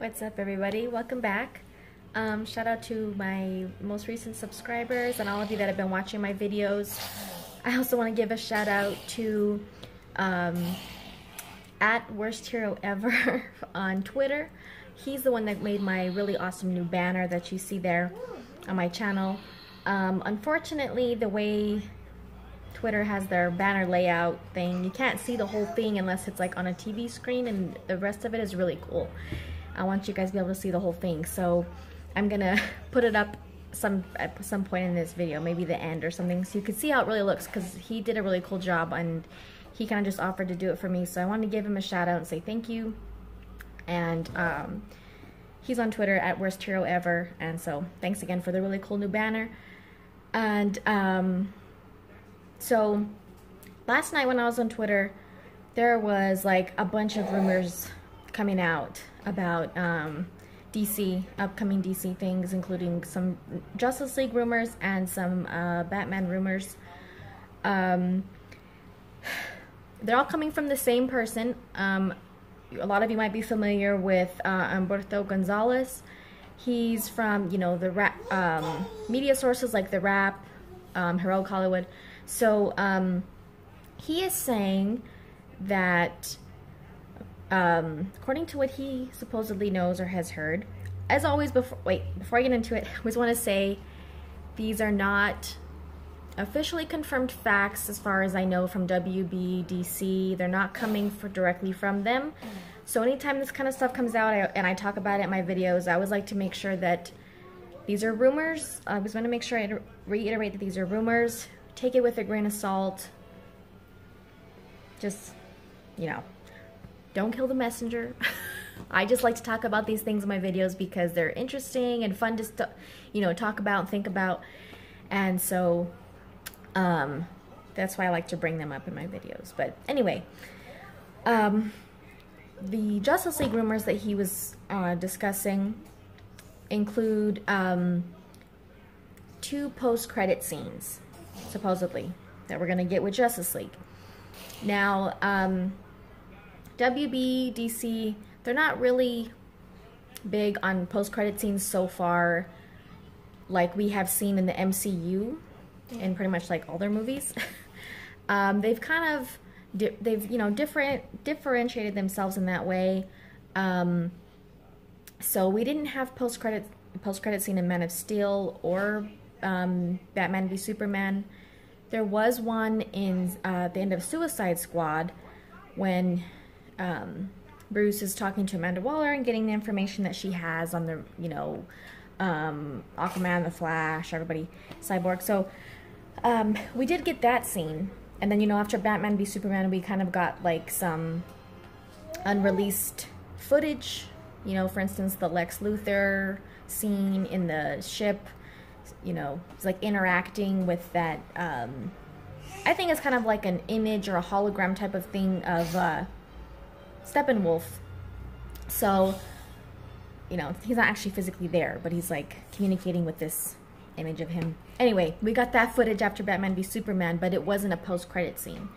What's up, everybody? Welcome back. Shout out to my most recent subscribers and all of you that have been watching my videos. I also want to give a shout out to at Worst Hero Ever on Twitter. He's the one that made my really awesome new banner that you see there on my channel. Unfortunately, the way Twitter has their banner layout thing, you can't see the whole thing unless it's like on a TV screen, and the rest of it is really cool. I want you guys to be able to see the whole thing, so I'm gonna put it up at some point in this video, maybe the end or something, so you can see how it really looks, because he did a really cool job and he kind of just offered to do it for me, so I wanted to give him a shout out and say thank you. And he's on Twitter at Worst Hero Ever, and so thanks again for the really cool new banner. And so last night when I was on Twitter, there was like a bunch of rumors coming out about DC, upcoming DC things, including some Justice League rumors and some Batman rumors. They're all coming from the same person. A lot of you might be familiar with Humberto Gonzalez. He's from, you know, the rap, media sources like The Wrap, Heroic Hollywood. So he is saying that according to what he supposedly knows or has heard, as always, before I get into it, I always want to say these are not officially confirmed facts as far as I know from WBDC. They're not coming directly from them. So anytime this kind of stuff comes out and I talk about it in my videos, I always like to make sure that these are rumors. I always want to make sure I reiterate that these are rumors. Take it with a grain of salt. Just, you know, don't kill the messenger. I just like to talk about these things in my videos because they're interesting and fun to, you know, talk about and think about. And so that's why I like to bring them up in my videos. But anyway, the Justice League rumors that he was discussing include 2 post-credit scenes, supposedly, that we're going to get with Justice League. Now, WBDC, they're not really big on post-credit scenes so far, like we have seen in the MCU in pretty much like all their movies. They've kind of you know, differentiated themselves in that way. So we didn't have post-credit scene in Man of Steel or Batman v Superman. There was one in the end of Suicide Squad when Bruce is talking to Amanda Waller and getting the information that she has on the, you know, Aquaman, the Flash, everybody, Cyborg. So we did get that scene. And then, you know, after Batman v Superman, we kind of got like some unreleased footage. You know, for instance, the Lex Luthor scene in the ship. You know, it's like interacting with that. I think it's kind of like an image or a hologram type of thing of Steppenwolf. So, you know, he's not actually physically there, but he's like communicating with this image of him. Anyway, we got that footage after Batman v Superman, but it wasn't a post-credit scene.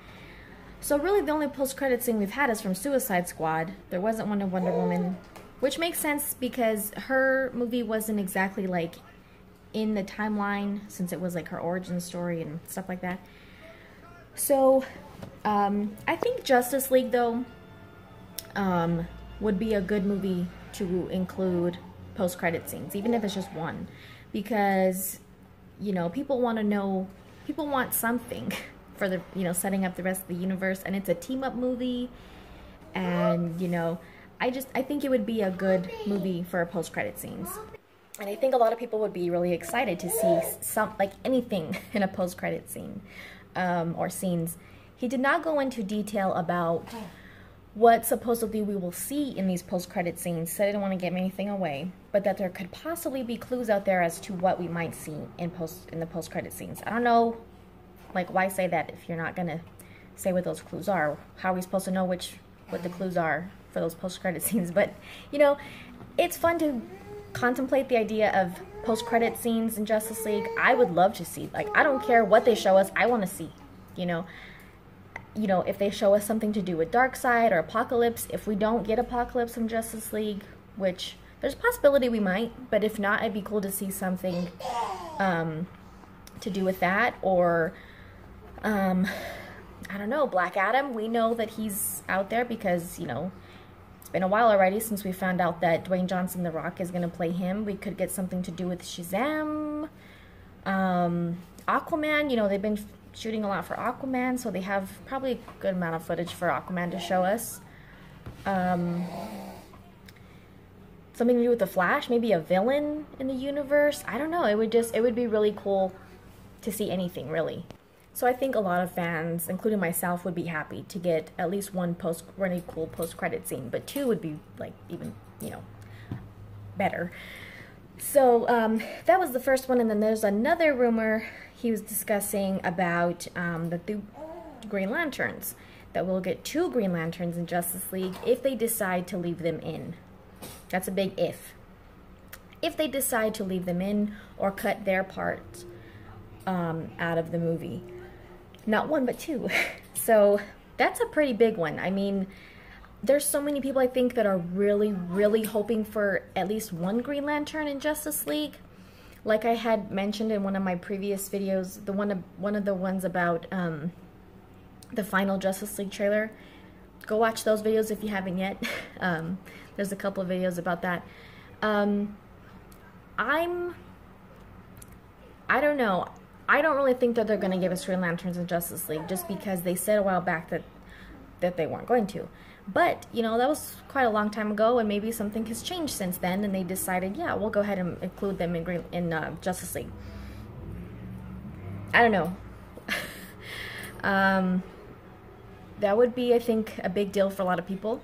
So really the only post-credit scene we've had is from Suicide Squad. There wasn't one of Wonder Woman, which makes sense because her movie wasn't exactly like in the timeline, since it was like her origin story and stuff like that. So I think Justice League, though, would be a good movie to include post-credit scenes, even if it's just one, because, you know, people want to know, people want something for the, you know, setting up the rest of the universe, and it's a team-up movie, and, you know, I think it would be a good movie for post-credit scenes. And I think a lot of people would be really excited to see like anything in a post-credit scene, or scenes. He did not go into detail about what supposedly we will see in these post-credit scenes, so I didn't want to give anything away, but that there could possibly be clues out there as to what we might see in the post-credit scenes. I don't know, like, why say that if you're not gonna say what those clues are? How are we supposed to know what the clues are for those post-credit scenes? But, you know, it's fun to contemplate the idea of post-credit scenes in Justice League. I would love to see, like, I don't care what they show us, I want to see, you know, if they show us something to do with Darkseid or Apocalypse. If we don't get Apocalypse from Justice League, which there's a possibility we might, but if not, it'd be cool to see something to do with that, or I don't know, Black Adam. We know that he's out there because, you know, it's been a while already since we found out that Dwayne Johnson, The Rock, is going to play him. We could get something to do with Shazam. Aquaman, you know, they've been shooting a lot for Aquaman, so they have probably a good amount of footage for Aquaman to show us. Something to do with the Flash, maybe a villain in the universe. I don't know. It would be really cool to see anything, really. So I think a lot of fans, including myself, would be happy to get at least one really cool post-credit scene, but two would be, like, even, you know, better. So that was the first one, and then there's another rumor he was discussing about the Green Lanterns, that we'll get 2 Green Lanterns in Justice League if they decide to leave them in. That's a big if. If they decide to leave them in or cut their part out of the movie. Not 1, but 2. So that's a pretty big one. I mean, there's so many people, I think, that are really, really hoping for at least 1 Green Lantern in Justice League. Like I had mentioned in one of my previous videos, one of the ones about the final Justice League trailer. Go watch those videos if you haven't yet. There's a couple of videos about that. I don't know. I don't really think that they're going to give us Green Lanterns in Justice League, just because they said a while back that they weren't going to. But, you know, that was quite a long time ago, and maybe something has changed since then, and they decided, yeah, we'll go ahead and include them in Justice League. I don't know. That would be, I think, a big deal for a lot of people.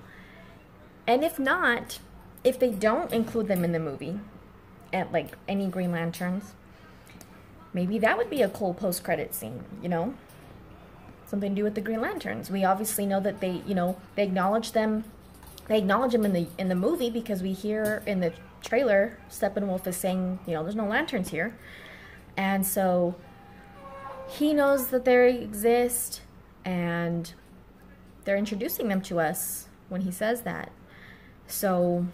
And if not, if they don't include them in the movie, at like any Green Lanterns, maybe that would be a cool post-credit scene, you know? Something to do with the Green Lanterns. We obviously know that they, you know, they acknowledge them. They acknowledge them in the movie, because we hear in the trailer Steppenwolf is saying, you know, there's no lanterns here. And so he knows that they exist, and they're introducing them to us when he says that. So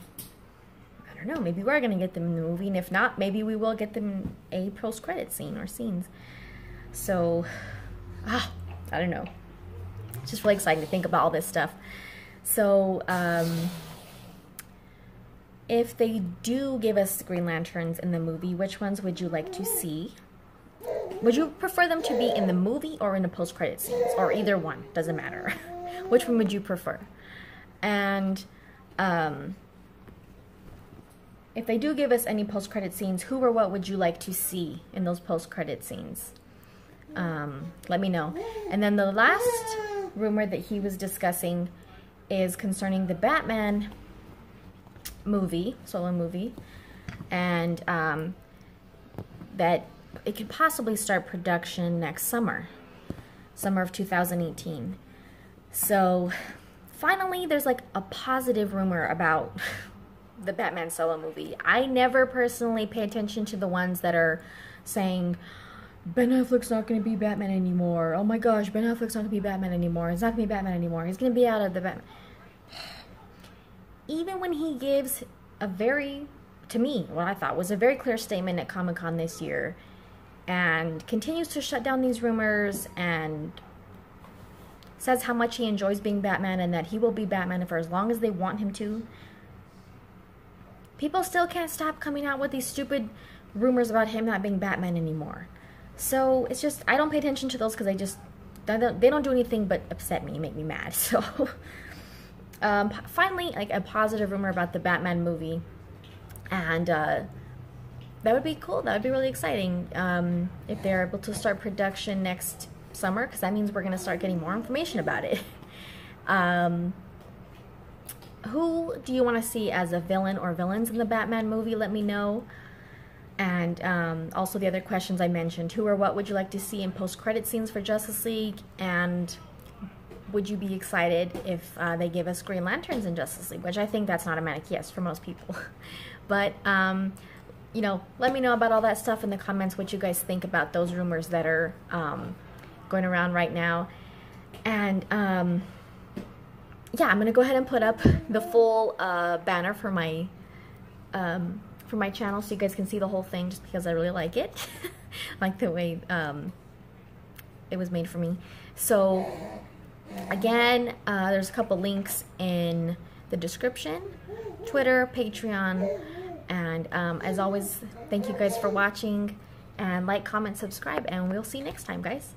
I don't know, maybe we're going to get them in the movie, and if not, maybe we will get them a post-credit scene or scenes. So, I don't know. It's just really exciting to think about all this stuff. So, if they do give us Green Lanterns in the movie, which ones would you like to see? Would you prefer them to be in the movie or in the post-credit scenes? Or either one, doesn't matter. Which one would you prefer? And if they do give us any post-credit scenes, who or what would you like to see in those post-credit scenes? Let me know. And then the last rumor that he was discussing is concerning the Batman movie, solo movie, and that it could possibly start production next summer of 2018. So finally, there's like a positive rumor about the Batman solo movie. I never personally pay attention to the ones that are saying, Ben Affleck's not going to be Batman anymore. Oh my gosh, Ben Affleck's not going to be Batman anymore. He's not going to be Batman anymore. He's going to be out of the Batman. Even when he gives a very, to me, what I thought was a very clear statement at Comic-Con this year, and continues to shut down these rumors, and says how much he enjoys being Batman and that he will be Batman for as long as they want him to, people still can't stop coming out with these stupid rumors about him not being Batman anymore. So it's just, I don't pay attention to those because they don't do anything but upset me, make me mad. So finally, like a positive rumor about the Batman movie, and that would be cool. That would be really exciting if they're able to start production next summer, because that means we're going to start getting more information about it. Who do you want to see as a villain or villains in the Batman movie? Let me know. And also the other questions I mentioned. Who or what would you like to see in post-credit scenes for Justice League? And would you be excited if they give us Green Lanterns in Justice League? Which I think that's an automatic yes for most people. But, you know, let me know about all that stuff in the comments, what you guys think about those rumors that are going around right now. And, yeah, I'm going to go ahead and put up the full banner for my for my channel so you guys can see the whole thing, just because I really like it. Like the way it was made for me. So again, there's a couple links in the description, Twitter, Patreon, and as always, thank you guys for watching, and like, comment, subscribe, and we'll see you next time, guys.